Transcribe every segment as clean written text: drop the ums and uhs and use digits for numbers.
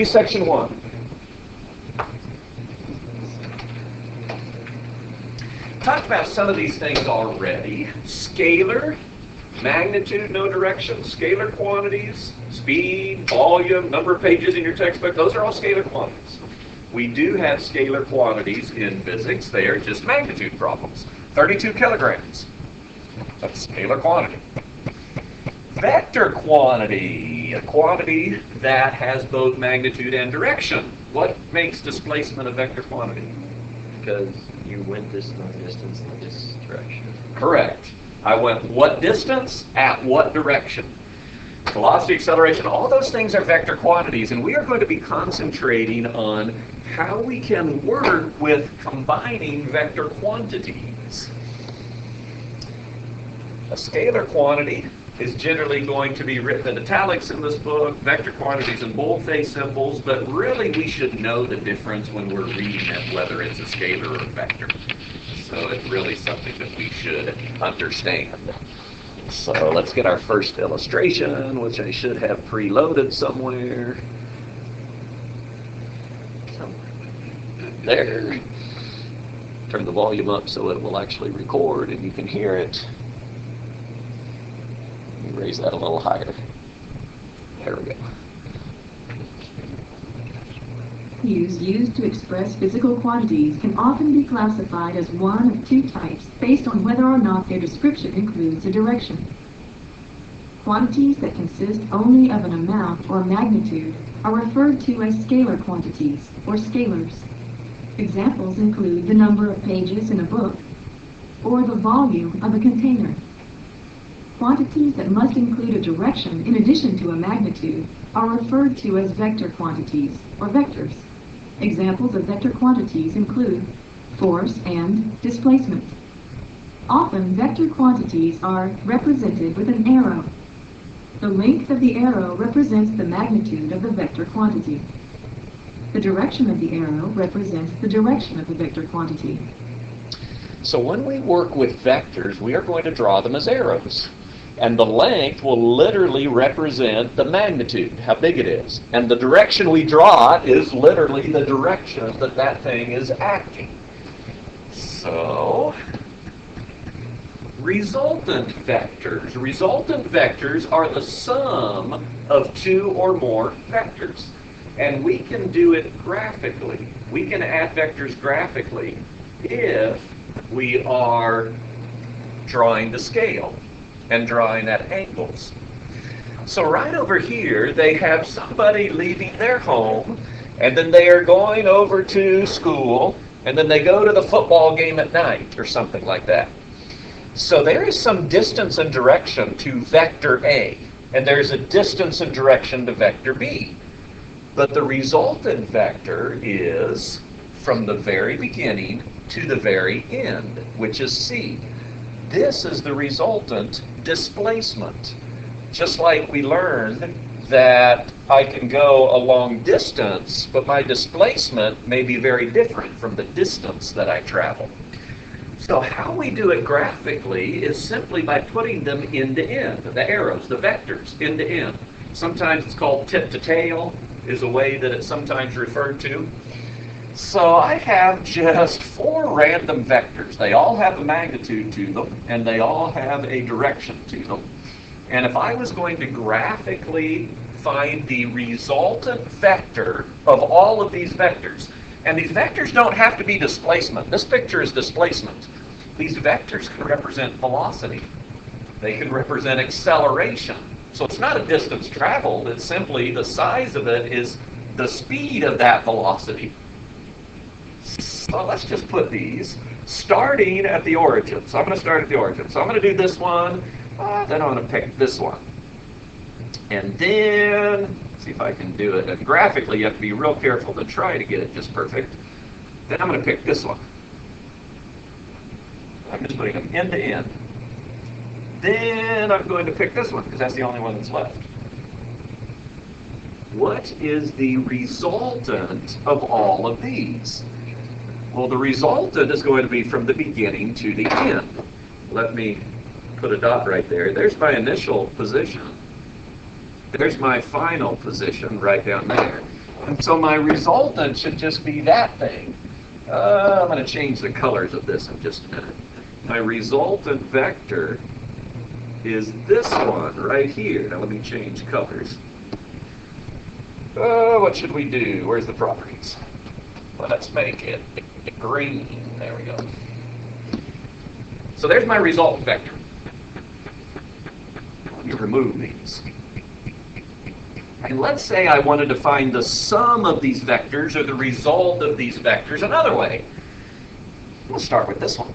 Section 1. Talked about some of these things already. Scalar, magnitude, no direction, scalar quantities, speed, volume, number of pages in your textbook, those are all scalar quantities. We do have scalar quantities in physics. They are just magnitude problems. 32 kilograms. That's a scalar quantity. Vector quantity, a quantity that has both magnitude and direction. What makes displacement a vector quantity? Because you went this distance in this direction. Correct. I went what distance at what direction. Velocity, acceleration, all those things are vector quantities, and we are going to be concentrating on how we can work with combining vector quantities. A scalar quantity is generally going to be written in italics in this book, vector quantities in boldface symbols, but really we should know the difference when we're reading it, whether it's a scalar or a vector. So it's really something that we should understand. So let's get our first illustration, which I should have preloaded somewhere. There. Turn the volume up so it will actually record and you can hear it. Let me raise that a little higher. There we go. Values used to express physical quantities can often be classified as one of two types based on whether or not their description includes a direction. Quantities that consist only of an amount or magnitude are referred to as scalar quantities or scalars. Examples include the number of pages in a book or the volume of a container. Quantities that must include a direction in addition to a magnitude are referred to as vector quantities or vectors. Examples of vector quantities include force and displacement. Often, vector quantities are represented with an arrow. The length of the arrow represents the magnitude of the vector quantity. The direction of the arrow represents the direction of the vector quantity. So when we work with vectors, we are going to draw them as arrows. And the length will literally represent the magnitude, how big it is. And the direction we draw is literally the direction that that thing is acting. So, resultant vectors. Resultant vectors are the sum of two or more vectors. And we can do it graphically. We can add vectors graphically if we are drawing the scale and drawing at angles. So right over here, they have somebody leaving their home, and then they are going over to school, and then they go to the football game at night, or something like that. So there is some distance and direction to vector A, and there's a distance and direction to vector B. But the resultant vector is from the very beginning to the very end, which is C. This is the resultant displacement. Just like we learned that I can go a long distance, but my displacement may be very different from the distance that I travel. So how we do it graphically is simply by putting them end to end, the arrows, the vectors, end to end. Sometimes it's called tip to tail, is a way that it's sometimes referred to. So I have just 4 random vectors. They all have a magnitude to them, and they all have a direction to them. And if I was going to graphically find the resultant vector of all of these vectors, and these vectors don't have to be displacement. This picture is displacement. These vectors can represent velocity. They can represent acceleration. So it's not a distance traveled. It's simply the size of it is the speed of that velocity. So let's just put these starting at the origin. So I'm going to start at the origin. So I'm going to do this one. Then I'm going to pick this one. And then, see if I can do it. And graphically, you have to be real careful to try to get it just perfect. Then I'm going to pick this one. I'm just putting them end to end. Then I'm going to pick this one because that's the only one that's left. What is the resultant of all of these? Well, the resultant is going to be from the beginning to the end. Let me put a dot right there. There's my initial position. There's my final position right down there. And so my resultant should just be that thing. I'm going to change the colors of this in just a minute. My resultant vector is this one right here. Now let me change colors. What should we do? Where's the properties? Let's make it green. There we go. So there's my resultant vector. Let me remove these. And let's say I wanted to find the sum of these vectors or the result of these vectors another way. We'll start with this one.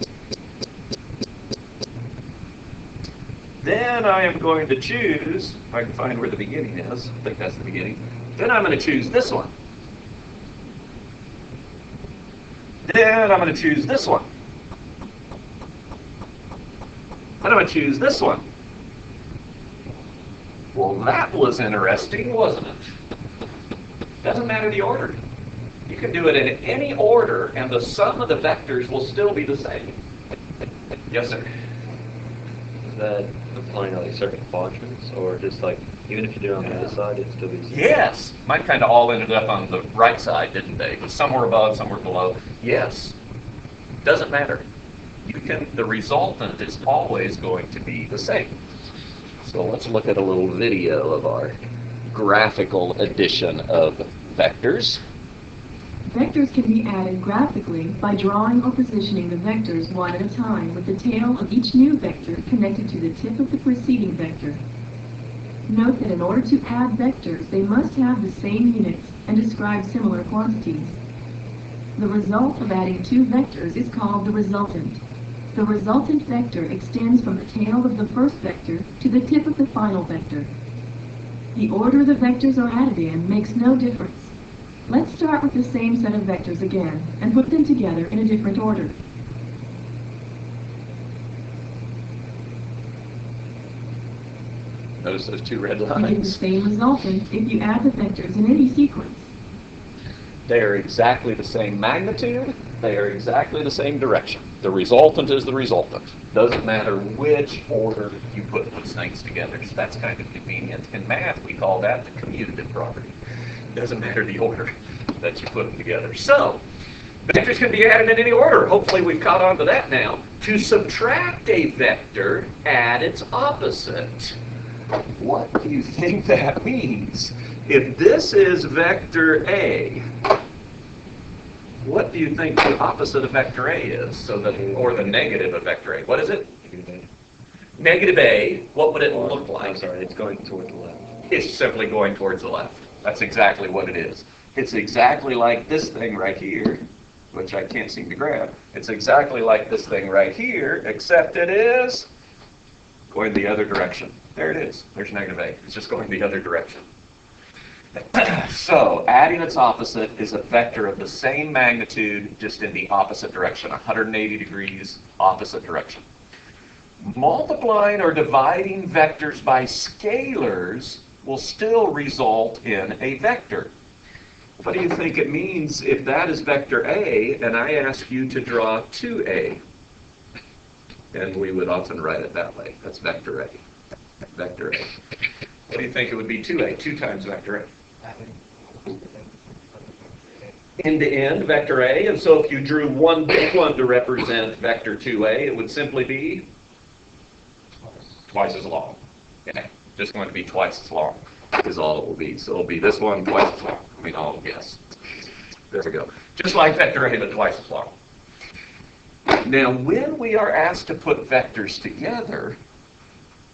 Then I am going to choose, if I can find where the beginning is, I think that's the beginning. Then I'm going to choose this one. Then I'm going to choose this one. Then I'm going to choose this one. Well, that was interesting, wasn't it? Doesn't matter the order. You can do it in any order, and the sum of the vectors will still be the same. Yes, sir. Is that applying like certain quadrants, or just like, even if you do it on the other side, it'd still be the same? Yes. Mine kind of all ended up on the right side, didn't they? Some were above, some were below. Yes. Doesn't matter. The resultant is always going to be the same. So let's look at a little video of our graphical addition of vectors. Vectors can be added graphically by drawing or positioning the vectors one at a time with the tail of each new vector connected to the tip of the preceding vector. Note that in order to add vectors, they must have the same units and describe similar quantities. The result of adding two vectors is called the resultant. The resultant vector extends from the tail of the first vector to the tip of the final vector. The order the vectors are added in makes no difference. Let's start with the same set of vectors again and put them together in a different order. Notice those two red You get the lines. same resultant if you add the vectors in any sequence. They are exactly the same magnitude. They are exactly the same direction. The resultant is the resultant. Doesn't matter which order you put those things together. So that's kind of convenient. In math, we call that the commutative property. Doesn't matter the order that you put them together. So, vectors can be added in any order. Hopefully we've caught on to that now. To subtract a vector, add its opposite. What do you think that means? If this is vector A, what do you think the opposite of vector A is? Or the negative of vector A. What is it? Negative A. What would it look like? I'm sorry, it's going toward the left. It's simply going towards the left. That's exactly what it is. It's exactly like this thing right here, which I can't seem to grab. It's exactly like this thing right here, except it is going the other direction. There it is. There's negative A. It's just going the other direction. So, adding its opposite is a vector of the same magnitude, just in the opposite direction, 180 degrees opposite direction. Multiplying or dividing vectors by scalars will still result in a vector. What do you think it means if that is vector A, and I ask you to draw 2A? And we would often write it that way. That's vector A. Vector A. What do you think it would be 2A? 2 times vector A. End-to-end vector A, and so if you drew one big one to represent vector 2A, it would simply be twice as long. Okay, just going to be twice as long is all it will be. So it'll be this one twice as long. I mean, I'll guess. There we go. Just like vector A, but twice as long. Now, when we are asked to put vectors together,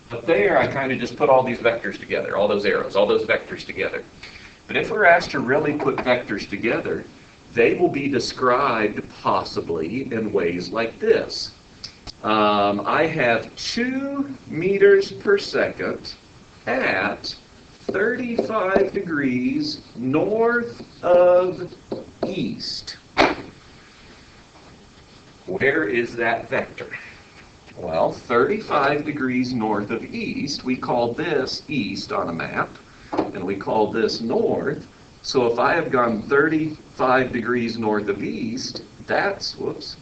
but there I kind of just put all these vectors together, all those arrows, all those vectors together. But if we're asked to really put vectors together, they will be described possibly in ways like this. I have 2 meters per second at 35 degrees north of east. Where is that vector? Well, 35 degrees north of east, we call this east on a map, and we call this north. So if I have gone 35 degrees north of east, that's,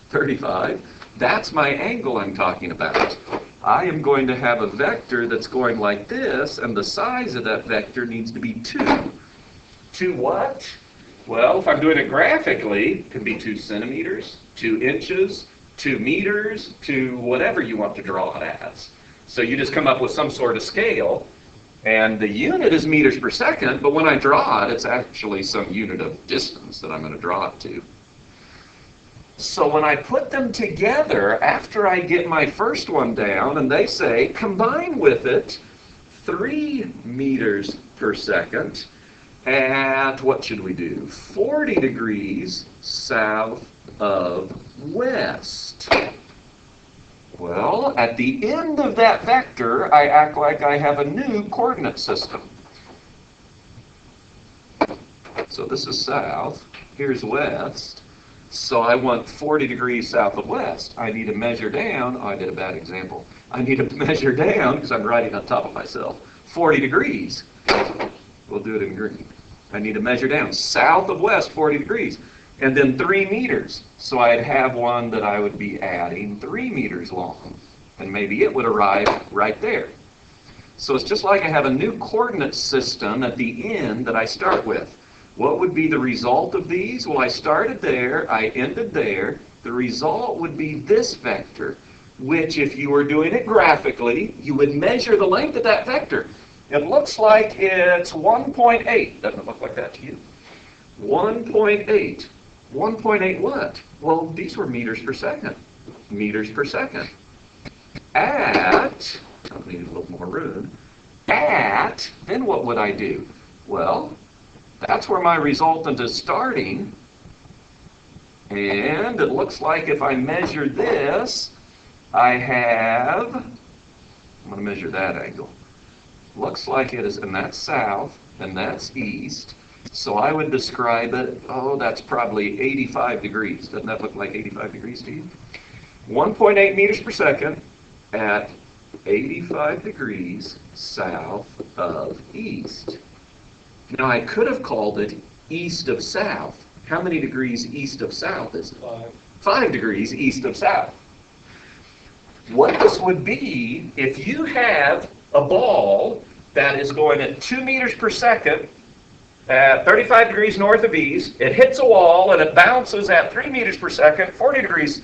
35, that's my angle I'm talking about. I am going to have a vector that's going like this, and the size of that vector needs to be 2. 2 what? Well, if I'm doing it graphically, it can be 2 centimeters, 2 inches, 2 meters, to whatever you want to draw it as. So you just come up with some sort of scale, and the unit is meters per second, but when I draw it, it's actually some unit of distance that I'm going to draw it to. So when I put them together, after I get my first one down, and they say, combine with it 3 meters per second at, what should we do, 40 degrees south of west. Well, at the end of that vector, I act like I have a new coordinate system. So this is south, here's west. So I want 40 degrees south of west. I need to measure down. Oh, I did a bad example. I need to measure down, because I'm writing on top of myself, 40 degrees. We'll do it in green. I need to measure down south of west 40 degrees. And then 3 meters. So I'd have one that I would be adding 3 meters long. And maybe it would arrive right there. So it's just like I have a new coordinate system at the end that I start with. What would be the result of these? Well, I started there, I ended there. The result would be this vector, which if you were doing it graphically, you would measure the length of that vector. It looks like it's 1.8. Doesn't it look like that to you? 1.8. 1.8 what? Well, these were meters per second. Meters per second. At, I need a little more room. At, then what would I do? Well, that's where my resultant is starting. And it looks like if I measure this, I have, I'm going to measure that angle. Looks like it is, and that's south, and that's east. So I would describe it, oh, that's probably 85 degrees. Doesn't that look like 85 degrees to you? 1.8 meters per second at 85 degrees south of east. Now, I could have called it east of south. How many degrees east of south is it? 5. 5 degrees east of south. What this would be, if you have a ball that is going at 2 meters per second at 35 degrees north of east, it hits a wall and it bounces at 3 meters per second, 40 degrees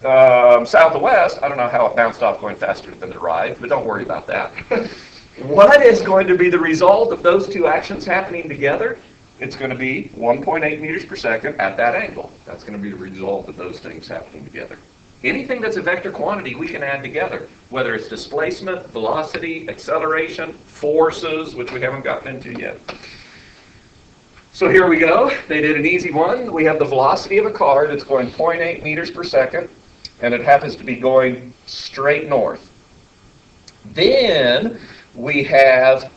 south of west. I don't know how it bounced off going faster than it arrived, but don't worry about that. What is going to be the result of those two actions happening together? It's going to be 1.8 meters per second at that angle. That's going to be the result of those things happening together. Anything that's a vector quantity we can add together, whether it's displacement, velocity, acceleration, forces, which we haven't gotten into yet. So here we go. They did an easy one. We have the velocity of a car that's going 0.8 meters per second, and it happens to be going straight north. Then we have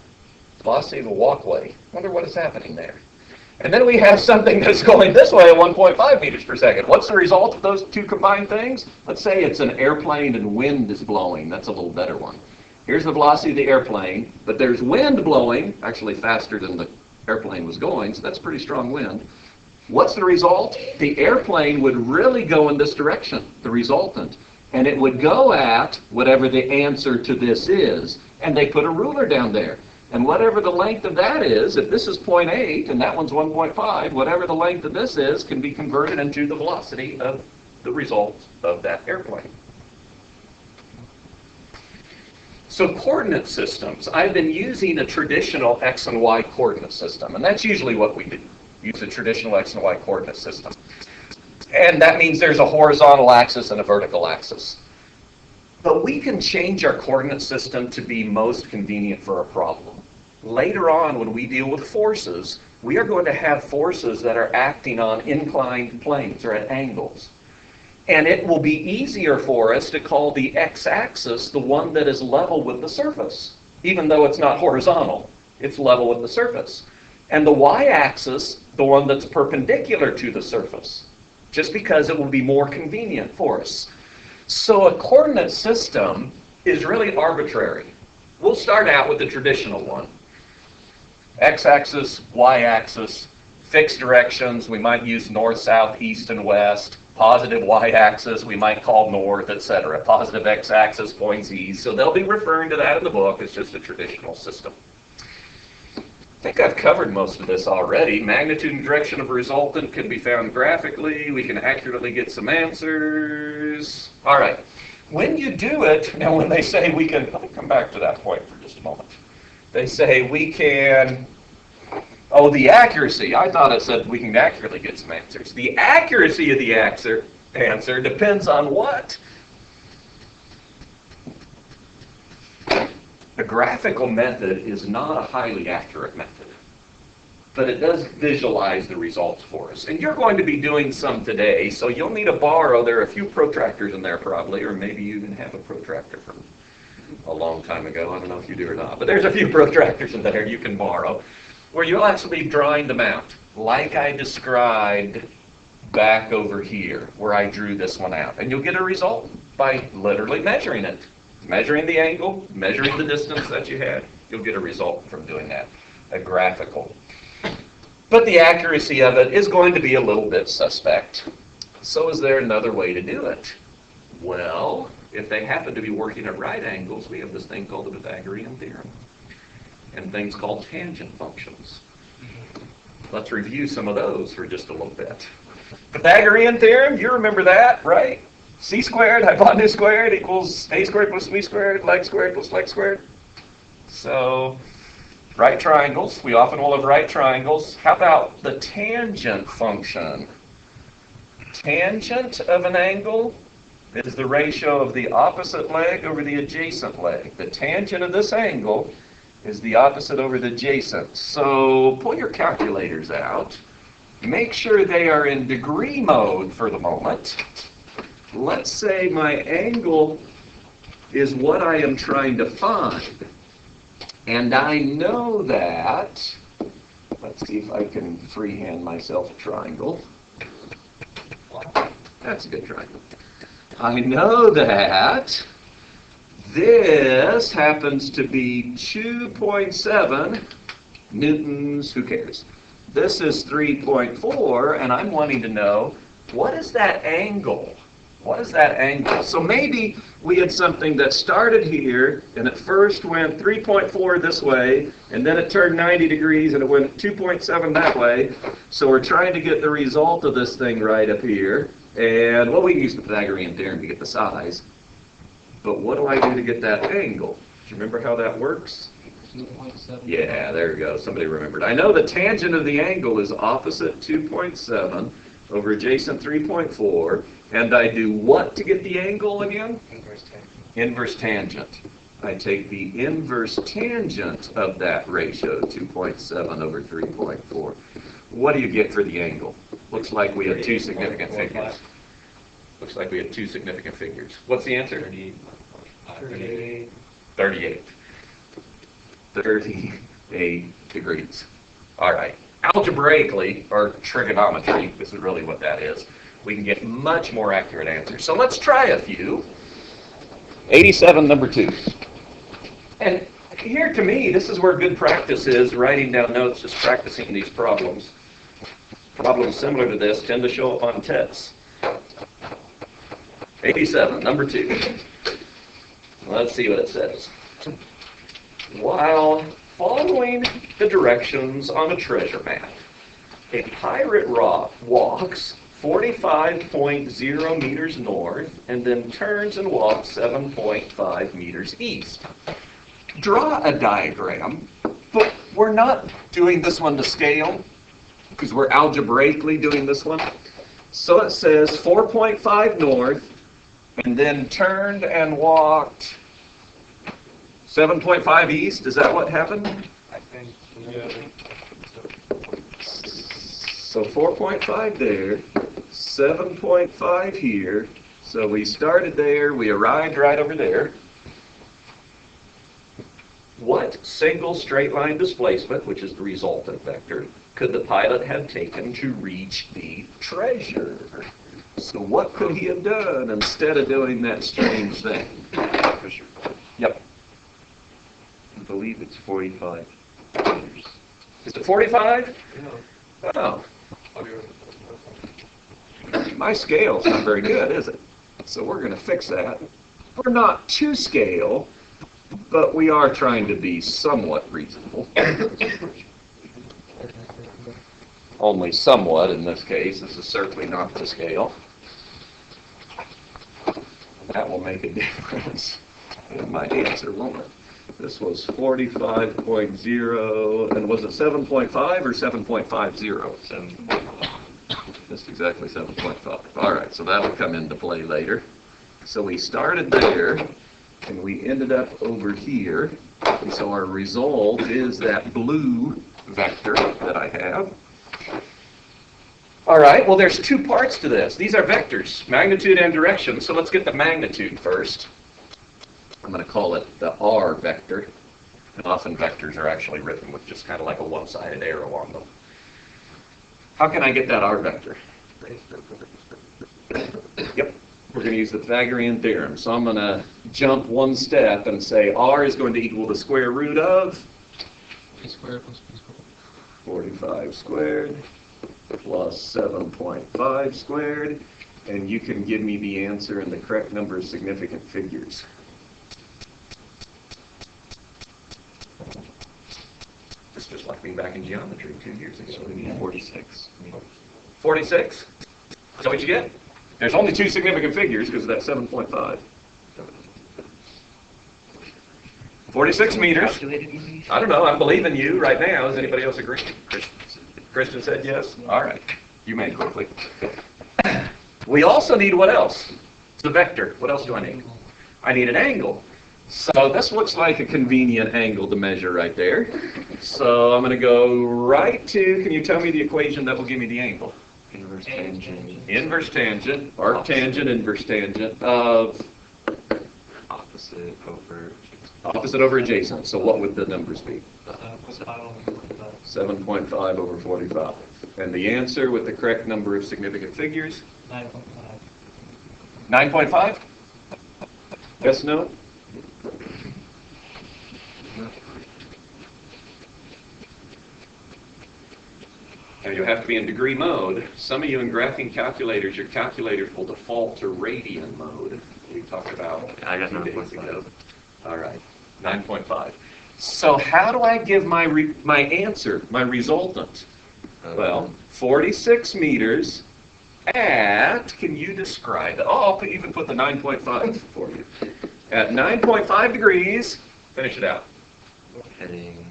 velocity of a walkway. Wonder what is happening there. And then we have something that's going this way at 1.5 meters per second. What's the result of those two combined things? Let's say it's an airplane and wind is blowing. That's a little better one. Here's the velocity of the airplane, but there's wind blowing, actually faster than the airplane was going, so that's pretty strong wind. What's the result? The airplane would really go in this direction, the resultant, and it would go at whatever the answer to this is, and they put a ruler down there. And whatever the length of that is, if this is 0.8 and that one's 1.5, whatever the length of this is can be converted into the velocity of the result of that airplane. So coordinate systems. I've been using a traditional X and Y coordinate system, and that's usually what we do. Use a traditional X and Y coordinate system. And that means there's a horizontal axis and a vertical axis. But we can change our coordinate system to be most convenient for a problem. Later on, when we deal with forces, we are going to have forces that are acting on inclined planes or at angles. And it will be easier for us to call the x-axis the one that is level with the surface, even though it's not horizontal. It's level with the surface. And the y-axis, the one that's perpendicular to the surface, just because it will be more convenient for us. So a coordinate system is really arbitrary. We'll start out with the traditional one. X-axis, y-axis, fixed directions, we might use north, south, east, and west. Positive y-axis, we might call north, etc. Positive x-axis points east. So they'll be referring to that in the book. It's just a traditional system. think I've covered most of this already. Magnitude and direction of a resultant can be found graphically. We can accurately get some answers. All right. When you do it, now when they say we can, let me come back to that point for just a moment. They say we can, oh, the accuracy. I thought it said we can accurately get some answers. The accuracy of the answer depends on what? The graphical method is not a highly accurate method, but it does visualize the results for us. And you're going to be doing some today, so you'll need to borrow. There are a few protractors in there probably, or maybe you even have a protractor from a long time ago. I don't know if you do or not, but there's a few protractors in there you can borrow, where you'll actually be drawing them out, like I described back over here, where I drew this one out. And you'll get a result by literally measuring it. Measuring the angle, measuring the distance that you had, you'll get a result from doing that, a graphical. But the accuracy of it is going to be a little bit suspect. So is there another way to do it? Well, if they happen to be working at right angles, we have this thing called the Pythagorean theorem, and things called tangent functions. Let's review some of those for just a little bit. Pythagorean theorem, you remember that, right? C squared, hypotenuse squared equals a squared plus b squared, leg squared plus leg squared. So, right triangles, we often will have right triangles. How about the tangent function? Tangent of an angle is the ratio of the opposite leg over the adjacent leg. The tangent of this angle is the opposite over the adjacent. So, pull your calculators out. Make sure they are in degree mode for the moment. Let's say my angle is what I am trying to find. And I know that, let's see if I can freehand myself a triangle. That's a good triangle. I know that this happens to be 2.7 newtons, who cares? This is 3.4, and I'm wanting to know, what is that angle? What is that angle? So maybe we had something that started here, and it first went 3.4 this way, and then it turned 90 degrees, and it went 2.7 that way. So we're trying to get the result of this thing right up here. And, well, we can use the Pythagorean theorem to get the size. But what do I do to get that angle? Do you remember how that works? 2.7. Yeah, there you go. Somebody remembered. I know the tangent of the angle is opposite 2.7 over adjacent 3.4. And I do what to get the angle again? Inverse tangent. Inverse tangent. I take the inverse tangent of that ratio, 2.7 over 3.4. What do you get for the angle? Looks like we have two significant figures. Looks like we have two significant figures. What's the answer? 38. 38. 38 degrees. All right. Algebraically, or trigonometry, this is really what that is, we can get much more accurate answers. So let's try a few. 87, number 2. And here to me, this is where good practice is, writing down notes, just practicing these problems. Problems similar to this tend to show up on tests. 87, number 2. Let's see what it says. While following the directions on a treasure map, a pirate walks 45.0 meters north and then turns and walks 7.5 meters east. Draw a diagram, but we're not doing this one to scale because we're algebraically doing this one. So it says 4.5 north and then turned and walked 7.5 east. Is that what happened? I think. Yeah. So 4.5 there, 7.5 here. So we started there, we arrived right over there. What single straight line displacement, which is the resultant vector, could the pilot have taken to reach the treasure? So what could he have done instead of doing that strange thing? Yep. I believe it's 45 meters. Is it 45? Yeah. Oh. My scale's not very good, is it? So we're going to fix that. We're not to scale, but we are trying to be somewhat reasonable. only somewhat in this case. This is certainly not to scale. That will make a difference in my answer, won't it? This was 45.0, and was it 7.5 or 7.50? 7.5. Just exactly 7.5. All right, so that'll come into play later. So we started there, and we ended up over here. And so our result is that blue vector that I have. All right, well, there's two parts to this. These are vectors, magnitude and direction. So let's get the magnitude first. I'm going to call it the R vector. And often vectors are actually written with just kind of like a one-sided arrow on them. How can I get that R vector? Yep, we're going to use the Pythagorean theorem. So I'm going to jump one step and say R is going to equal the square root of 45 squared plus 7.5 squared. And you can give me the answer and the correct number of significant figures. It's just like being back in geometry 2 years ago. So we need 46. 46? Is that what you get? There's only two significant figures because of that 7.5. 46 meters. I don't know. I'm believing you right now. Does anybody else agree? Christian said yes. All right. You may quickly. We also need what else? The vector. What else do I need? I need an angle. So this looks like a convenient angle to measure right there. So I'm going to go right to, can you tell me the equation that will give me the angle? Inverse tangent. Inverse tangent, arctangent, inverse tangent of Opposite over adjacent. So what would the numbers be? 7.5. 7.5 over 45. And the answer with the correct number of significant figures? 9.5. 9.5? Yes, no? Now you have to be in degree mode. Some of you in graphing calculators, your calculators will default to radian mode. We talked about I got 2 days 9.5. ago. All right, 9.5. So how do I give my answer, my resultant? Well, 46 meters at, can you describe it? Oh, I'll even put the 9.5 for you. At 9.5 degrees, finish it out. Heading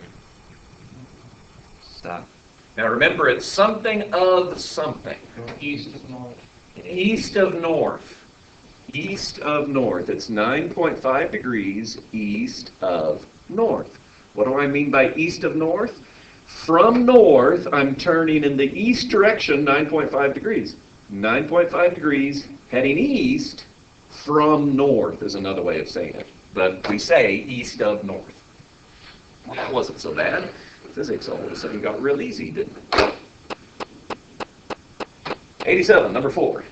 south. Now remember, it's something of something. East of north. East of north. East of north. It's 9.5 degrees east of north. What do I mean by east of north? From north, I'm turning in the east direction 9.5 degrees. 9.5 degrees heading east from north is another way of saying it. But we say east of north. Well, that wasn't so bad. Physics all of a sudden got real easy, didn't it? 87, number 4.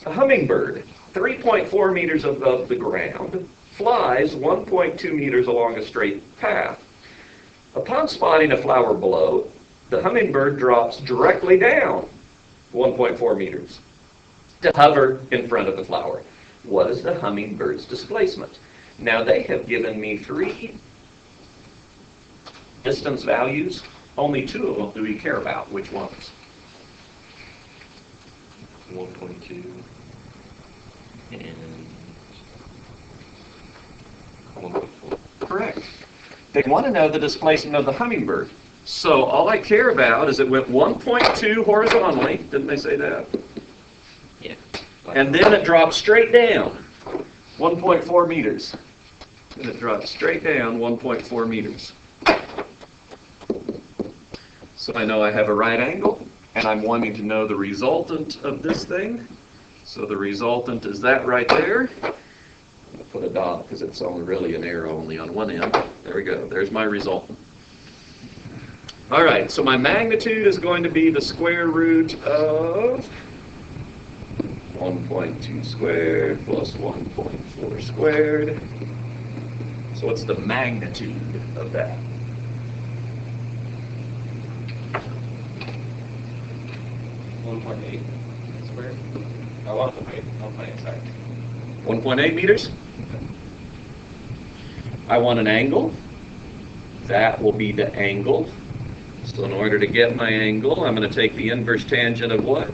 A hummingbird, 3.4 meters above the ground, flies 1.2 meters along a straight path. Upon spotting a flower below, the hummingbird drops directly down 1.4 meters to hover in front of the flower. What is the hummingbird's displacement? Now they have given me 3 distance values. Only 2 of them do we care about. Which ones? 1.2 and 1.4. Correct. They want to know the displacement of the hummingbird. So all I care about is it went 1.2 horizontally. Didn't they say that? Yeah. And then it dropped straight down 1.4 meters. And it dropped straight down 1.4 meters. So I know I have a right angle, and I'm wanting to know the resultant of this thing. So the resultant is that right there. I'm going to put a dot because it's only really an arrow only on one end. There we go. There's my resultant. All right, so my magnitude is going to be the square root of 1.2 squared plus 1.4 squared. So what's the magnitude of that? 1.8 squared. Oh, 1.8, sorry. 1.8 meters. I want an angle. That will be the angle. So in order to get my angle, I'm going to take the inverse tangent of what?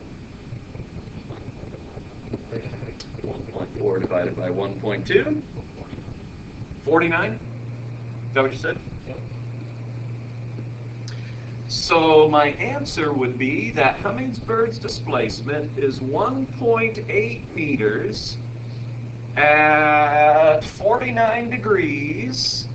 1.4 divided by 1.2. 49? Is that what you said? So my answer would be that Hummingbirds' displacement is 1.8 meters at 49 degrees.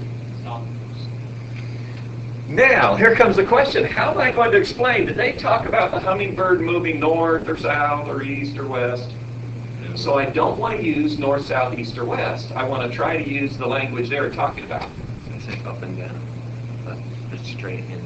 Now, here comes the question. How am I going to explain? Did they talk about the hummingbird moving north or south or east or west? So I don't want to use north, south, east, or west. I want to try to use the language they were talking about. I say up and down, but it's straight in.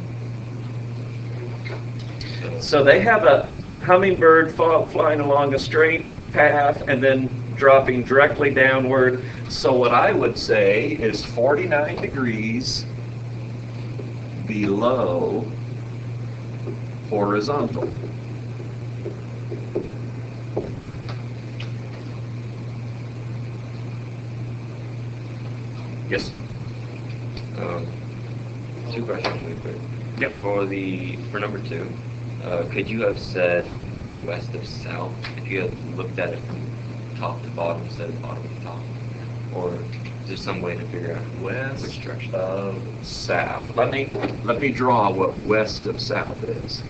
So they have a hummingbird flying along a straight path and then dropping directly downward. So what I would say is 49 degrees below horizontal. Yes? Two questions really quick. Yep. For number 2, could you have said west of south if you had looked at it from top to bottom instead of bottom to top? Or is there some way to figure out West which direction? of south. Let me draw what west of south is.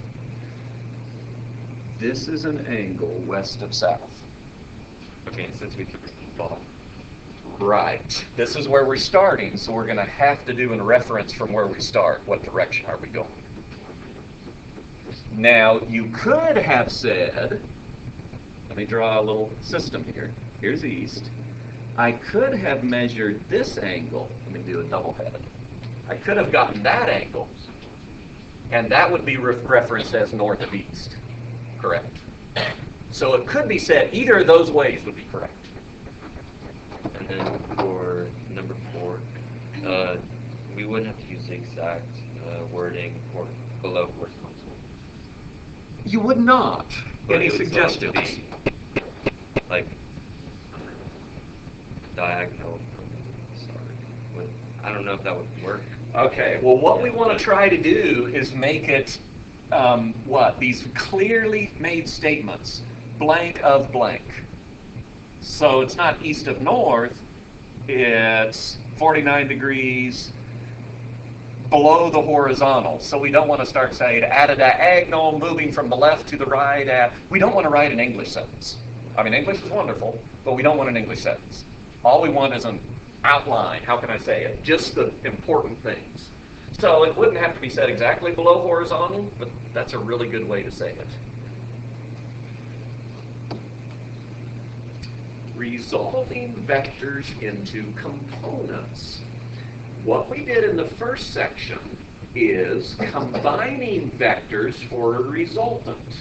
This is an angle west of south. Okay, and since we took it from bottom, Right. This is where we're starting, so we're going to have to do a reference from where we start. What direction are we going? Now, you could have said, let me draw a little system here. Here's east. I could have measured this angle. Let me do a double headed. I could have gotten that angle, and that would be referenced as north of east. Correct. So it could be said either of those ways would be correct. and then for number 4, we wouldn't have to use the exact wording for below horizontal. You would not. But Any it would still have to suggestions? be, like, diagonal from the start. I don't know if that would work. Okay, well, what we want to try to do is make it, these clearly made statements, blank of blank. So it's not east of north, it's 49 degrees below the horizontal. So we don't want to start saying at a diagonal moving from the left to the right. We don't want to write an English sentence. I mean, English is wonderful, but we don't want an English sentence. All we want is an outline. How can I say it? Just the important things. So it wouldn't have to be said exactly below horizontal, but that's a really good way to say it. Resolving vectors into components. What we did in the first section is combining vectors for a resultant.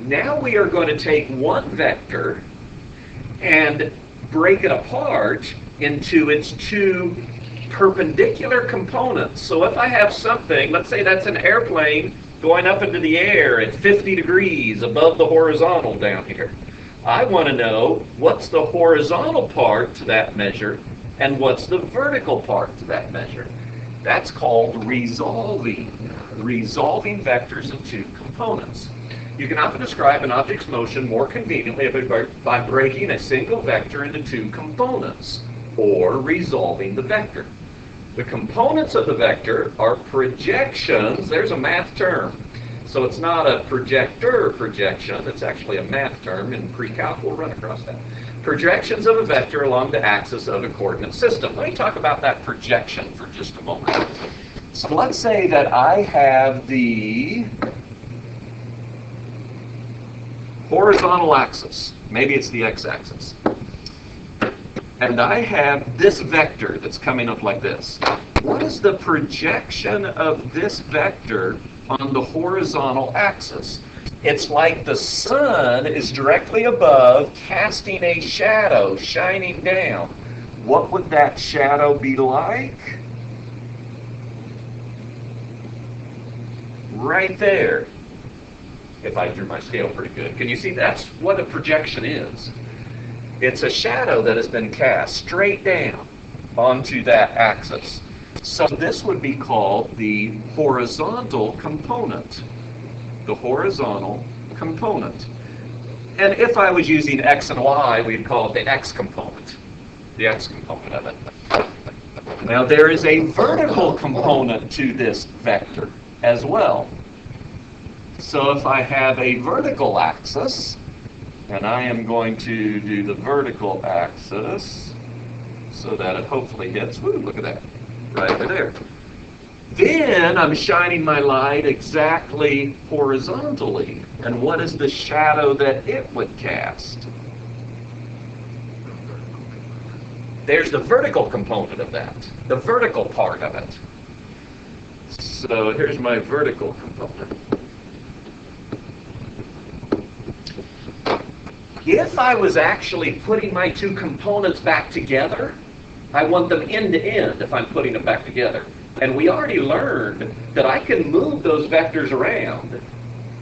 Now we are going to take one vector and break it apart into its two perpendicular components. So if I have something, let's say that's an airplane going up into the air at 50 degrees above the horizontal down here. I want to know what's the horizontal part to that measure and what's the vertical part to that measure. That's called resolving vectors into components. You can often describe an object's motion more conveniently by breaking a single vector into two components, or resolving the vector. The components of the vector are projections. There's a math term. So it's not a projector projection, it's actually a math term. In pre-calc we'll run across that. Projections of a vector along the axis of a coordinate system. Let me talk about that projection for just a moment. So let's say that I have the horizontal axis. Maybe it's the x-axis. And I have this vector that's coming up like this. What is the projection of this vector on the horizontal axis? It's like the sun is directly above, casting a shadow, shining down. What would that shadow be like? Right there. If I drew my scale pretty good. Can you see? That's what a projection is. It's a shadow that has been cast straight down onto that axis. So this would be called the horizontal component. The horizontal component. And if I was using x and y, we'd call it the x component. The x component of it. Now there is a vertical component to this vector as well. So if I have a vertical axis, and I am going to do the vertical axis so that it hopefully hits, woo, look at that, right over there. Then I'm shining my light exactly horizontally. And what is the shadow that it would cast? There's the vertical component of that, the vertical part of it. So here's my vertical component. If I was actually putting my two components back together, I want them end to end if I'm putting them back together. And we already learned that I can move those vectors around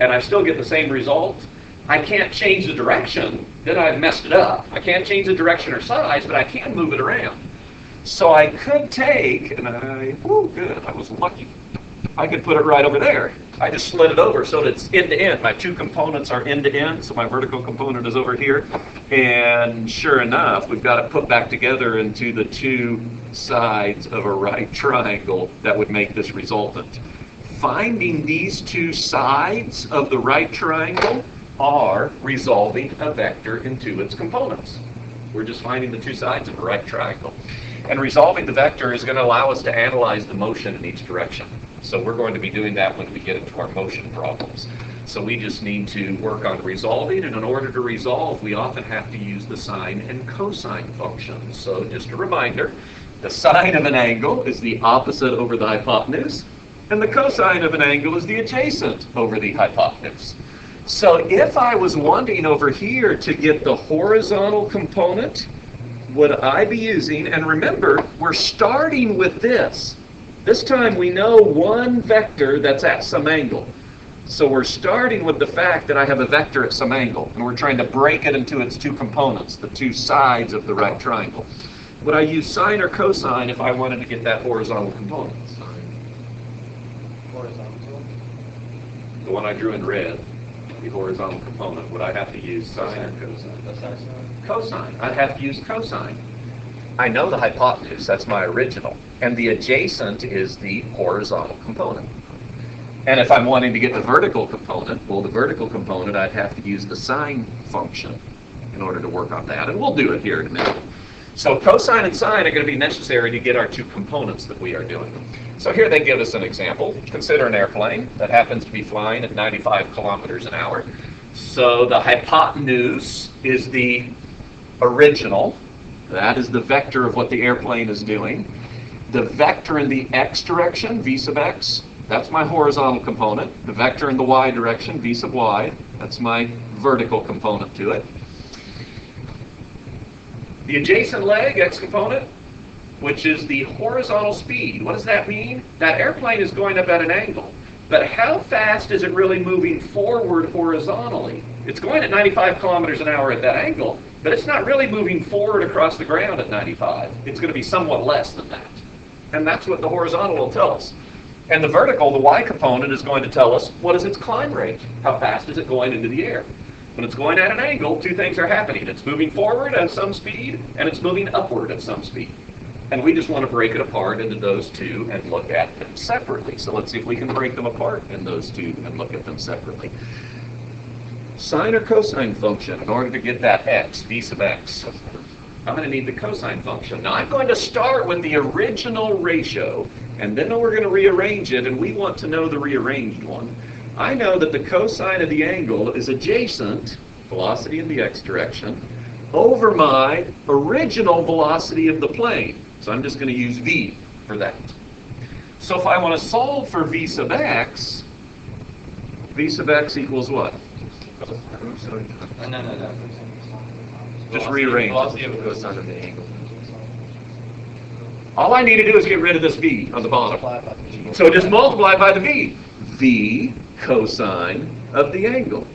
and I still get the same result. I can't change the direction, then I've messed it up. I can't change the direction or size, but I can move it around. So I could take, and good, I was lucky. I could put it right over there. I just slid it over so that it's end to end. My two components are end to end, so my vertical component is over here. And sure enough, we've got it put back together into the two sides of a right triangle that would make this resultant. Finding these two sides of the right triangle are resolving a vector into its components. We're just finding the two sides of a right triangle. And resolving the vector is going to allow us to analyze the motion in each direction. So we're going to be doing that when we get into our motion problems. So we just need to work on resolving, and in order to resolve, we often have to use the sine and cosine functions. So just a reminder, the sine of an angle is the opposite over the hypotenuse, and the cosine of an angle is the adjacent over the hypotenuse. So if I was wanting over here to get the horizontal component, would I be using, and remember, we're starting with this. This time we know one vector that's at some angle. So we're starting with the fact that I have a vector at some angle, and we're trying to break it into its two components, the two sides of the right triangle. Would I use sine or cosine if I wanted to get that horizontal component? Horizontal. The one I drew in red, the horizontal component. Would I have to use sine or cosine? That's our sine. Cosine. I'd have to use cosine. I know the hypotenuse, that's my original, and the adjacent is the horizontal component. And if I'm wanting to get the vertical component, well, the vertical component, I'd have to use the sine function in order to work on that, and we'll do it here in a minute. So cosine and sine are going to be necessary to get our two components that we are doing. So here they give us an example. Consider an airplane that happens to be flying at 95 kilometers an hour. So the hypotenuse is the original. That is the vector of what the airplane is doing. The vector in the x direction, v sub x, that's my horizontal component. The vector in the y direction, v sub y, that's my vertical component to it. The adjacent leg, x component, which is the horizontal speed. What does that mean? That airplane is going up at an angle. But how fast is it really moving forward horizontally? It's going at 95 kilometers an hour at that angle, but it's not really moving forward across the ground at 95. It's going to be somewhat less than that. And that's what the horizontal will tell us. And the vertical, the y component, is going to tell us what is its climb rate. How fast is it going into the air? When it's going at an angle, two things are happening. It's moving forward at some speed, and it's moving upward at some speed. And we just want to break it apart into those two and look at them separately. So let's see if we can break them apart in those two and look at them separately. Sine or cosine function, in order to get that x, v sub x, I'm going to need the cosine function. Now I'm going to start with the original ratio, and then we're going to rearrange it, and we want to know the rearranged one. I know that the cosine of the angle is adjacent, velocity in the x direction, over my original velocity of the plane. So I'm just going to use v for that. So if I want to solve for v sub x equals what? No. Just rearrange. Velocity of Cosine of the angle. All I need to do is get rid of this v on the bottom. multiply by the g. So just multiply by the v. V cosine of the angle.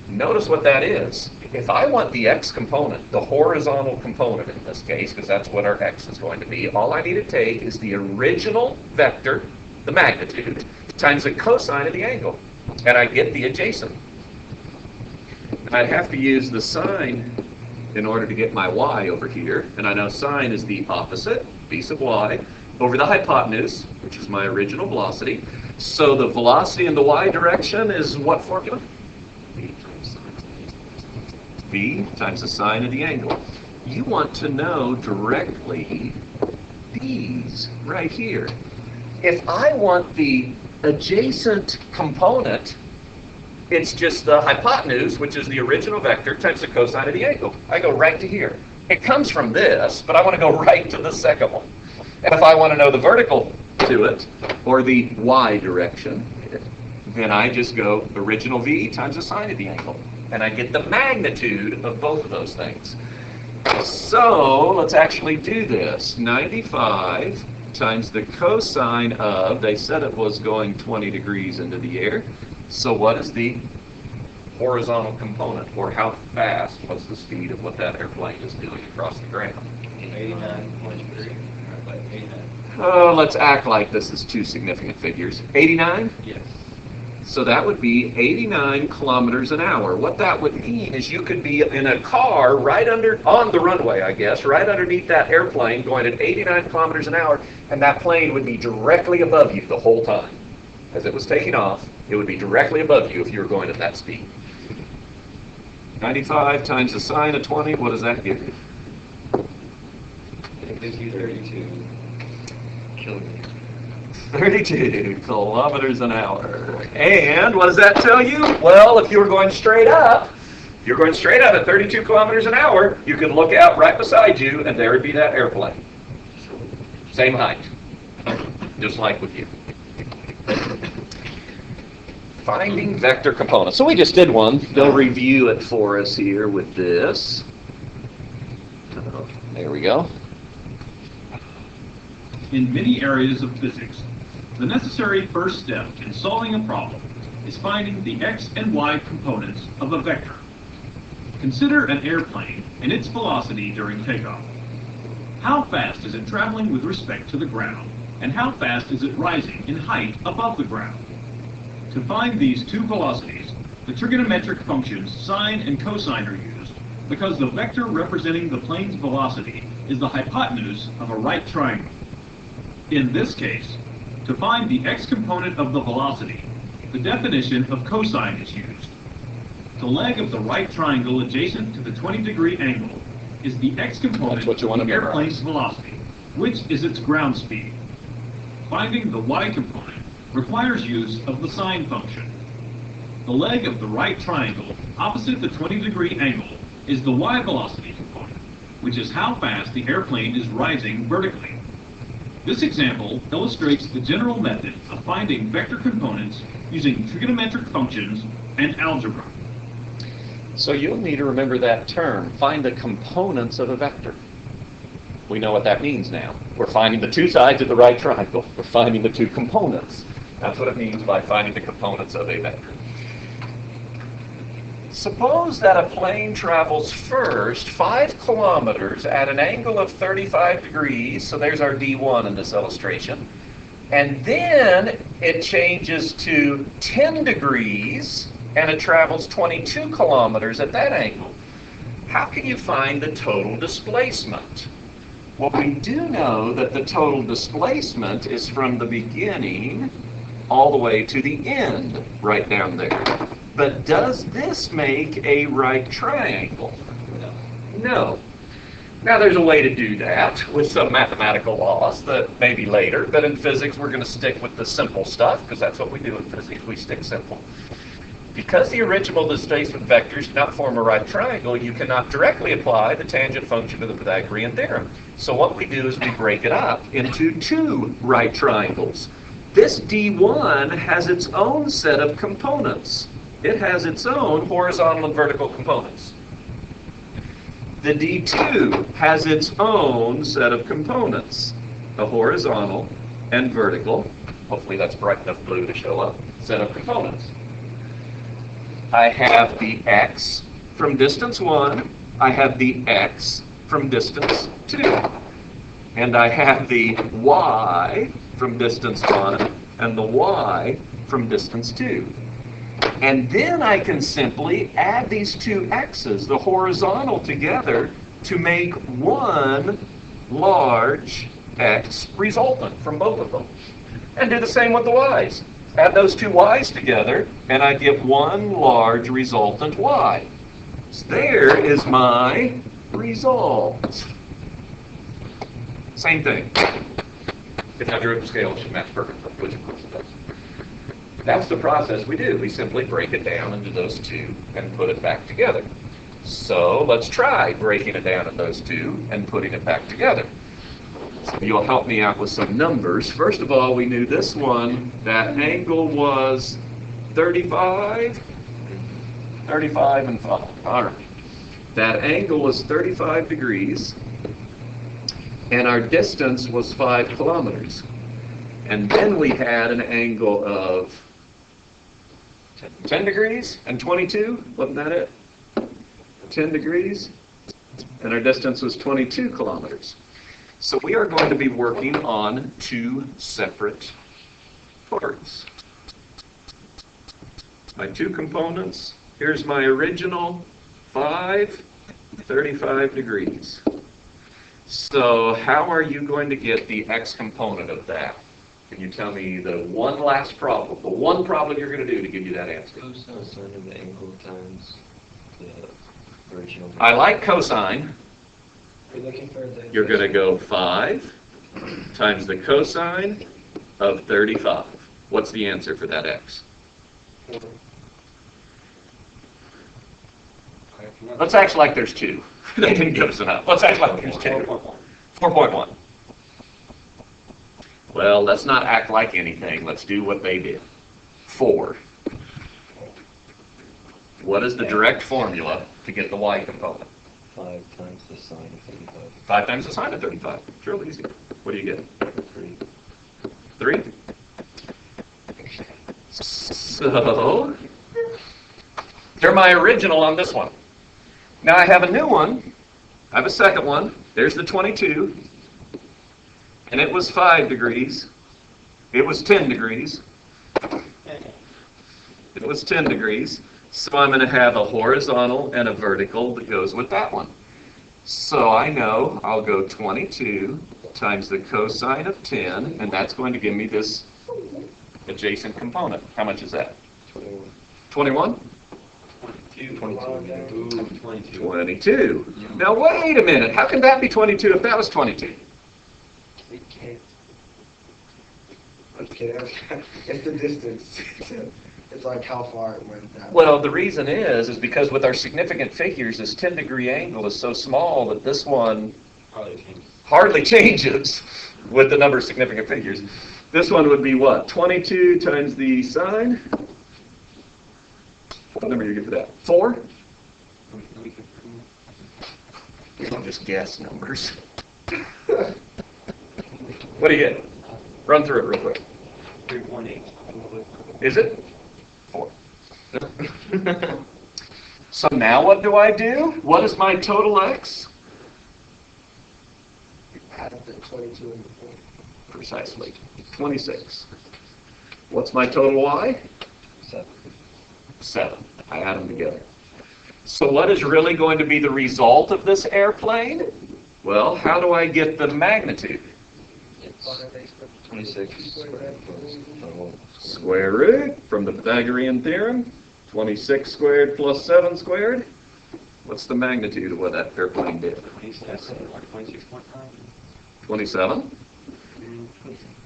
Notice what that is. If I want the x component, the horizontal component in this case, because that's what our x is going to be, all I need to take is the original vector, the magnitude, times the cosine of the angle, and I get the adjacent. I'd have to use the sine in order to get my y over here, and I know sine is the opposite, v sub y, over the hypotenuse, which is my original velocity. So the velocity in the y direction is what formula? V times the sine of the angle. You want to know directly these right here. If I want the adjacent component, it's just the hypotenuse, which is the original vector, times the cosine of the angle. I go right to here. It comes from this, but I want to go right to the second one. And if I want to know the vertical to it, or the y direction, then I just go original v times the sine of the angle. And I get the magnitude of both of those things. So let's actually do this. 95 times the cosine of, they said it was going 20 degrees into the air. So what is the horizontal component, or how fast, what's the speed of what that airplane is doing across the ground? 89.3. Oh, let's act like this is two significant figures. 89? Yes. So that would be 89 kilometers an hour. What that would mean is you could be in a car right on the runway, I guess, right underneath that airplane going at 89 kilometers an hour, and that plane would be directly above you the whole time. As it was taking off, it would be directly above you if you were going at that speed. 95 times the sine of 20, what does that give you? It gives you 32 kilometers. 32 kilometers an hour. And what does that tell you? Well, if you were going straight up, at 32 kilometers an hour, you could look out right beside you, and there would be that airplane. Same height, just like with you. Finding vector components. So we just did one. They'll review it for us here with this. There we go. In many areas of physics, the necessary first step in solving a problem is finding the x and y components of a vector. Consider an airplane and its velocity during takeoff. How fast is it traveling with respect to the ground, and how fast is it rising in height above the ground? To find these two velocities, the trigonometric functions sine and cosine are used because the vector representing the plane's velocity is the hypotenuse of a right triangle. In this case, to find the x component of the velocity, the definition of cosine is used. The leg of the right triangle adjacent to the 20-degree angle is the x component of the airplane's velocity, which is its ground speed. Finding the y component requires use of the sine function. The leg of the right triangle opposite the 20-degree angle is the y velocity component, which is how fast the airplane is rising vertically. This example illustrates the general method of finding vector components using trigonometric functions and algebra. So you'll need to remember that term, find the components of a vector. We know what that means now. We're finding the two sides of the right triangle. We're finding the two components. That's what it means by finding the components of a vector. Suppose that a plane travels first 5 kilometers at an angle of 35 degrees, so there's our D1 in this illustration, and then it changes to 10 degrees and it travels 22 kilometers at that angle. How can you find the total displacement? Well, we do know that the total displacement is from the beginning all the way to the end, right down there. But does this make a right triangle? No. Now there's a way to do that with some mathematical laws that maybe later, but in physics we're going to stick with the simple stuff because that's what we do in physics, we stick simple. Because the original displacement vectors do not form a right triangle, you cannot directly apply the tangent function of the Pythagorean theorem. So what we do is we break it up into two right triangles. This D1 has its own set of components. It has its own horizontal and vertical components. The D2 has its own set of components, a horizontal and vertical, hopefully that's bright enough blue to show up, set of components. I have the x from distance 1, I have the x from distance 2, and I have the y from distance 1 and the y from distance 2. And then I can simply add these two x's, the horizontal, together to make one large x resultant from both of them. And do the same with the y's. Add those two y's together, and I get one large resultant y. So there is my result. Same thing. If I drew up a scale, it should match perfectly, which of course it does. That's the process we do. We simply break it down into those two and put it back together. So let's try breaking it down in those two and putting it back together. So you'll help me out with some numbers. First of all, we knew this one, that angle was 35 and 5. All right. That angle was 35 degrees, and our distance was 5 kilometers. And then we had an angle of 10 degrees and 22, wasn't that it? 10 degrees, and our distance was 22 kilometers. So we are going to be working on two separate parts. My two components, here's my original 35 degrees. So how are you going to get the x component of that? Can you tell me the one last problem, the one problem you're going to do to give you that answer? Cosine of the angle times the original. I like cosine. You're looking for the... You're going to go 5 times the cosine of 35. What's the answer for that x? Let's act like there's 2. They didn't give us enough. Let's act like there's 2. 4.1. Well, let's not act like anything. Let's do what they did. 4. What is the direct formula to get the y component? 5 times the sine of 35. 5 times the sine of 35. It's real easy. What do you get? 3. 3? So, they're my original on this one. Now I have a new one. I have a second one. There's the 22. And it was 5 degrees. It was 10 degrees. It was 10 degrees. So I'm going to have a horizontal and a vertical that goes with that one. So I know I'll go 22 times the cosine of 10, and that's going to give me this adjacent component. How much is that? 21? 22. Now wait a minute. How can that be 22 if that was 22? It can't. Okay, it's the distance. It's like how far it went down. Well, the reason is because with our significant figures, this 10-degree angle is so small that this one hardly changes with the number of significant figures. This one would be what? 22 times the sine? What number do you get for that? 4? You don't just guess numbers. What do you get? Run through it real quick. 3.8. Is it? 4. So now what do I do? What is my total x? Add up the 22 and the 4. Precisely. 26. What's my total y? 7. 7. I add them together. So what is really going to be the result of this airplane? Well, how do I get the magnitude? 26 squared plus 21. Square root from the Pythagorean theorem. 26 squared plus 7 squared. What's the magnitude of what that airplane did? 27.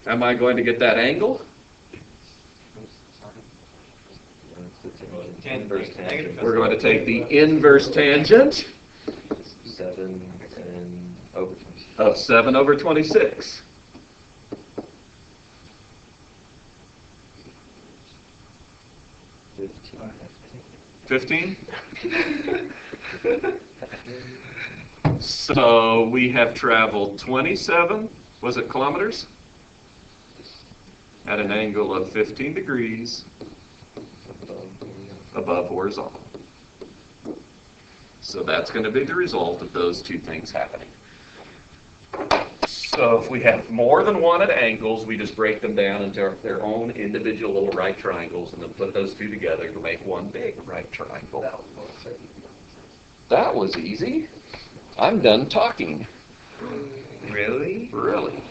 Am I going to get that angle? Inverse tangent. We're going to take the inverse tangent 7 and over 26. of 7 over 26. $15. 15? So we have traveled 27, was it kilometers? At an angle of 15 degrees above horizontal. So that's going to be the result of those two things happening. So if we have more than one at angles, we just break them down into their own individual little right triangles and then put those two together to make one big right triangle. That was easy. I'm done talking. Really? Really.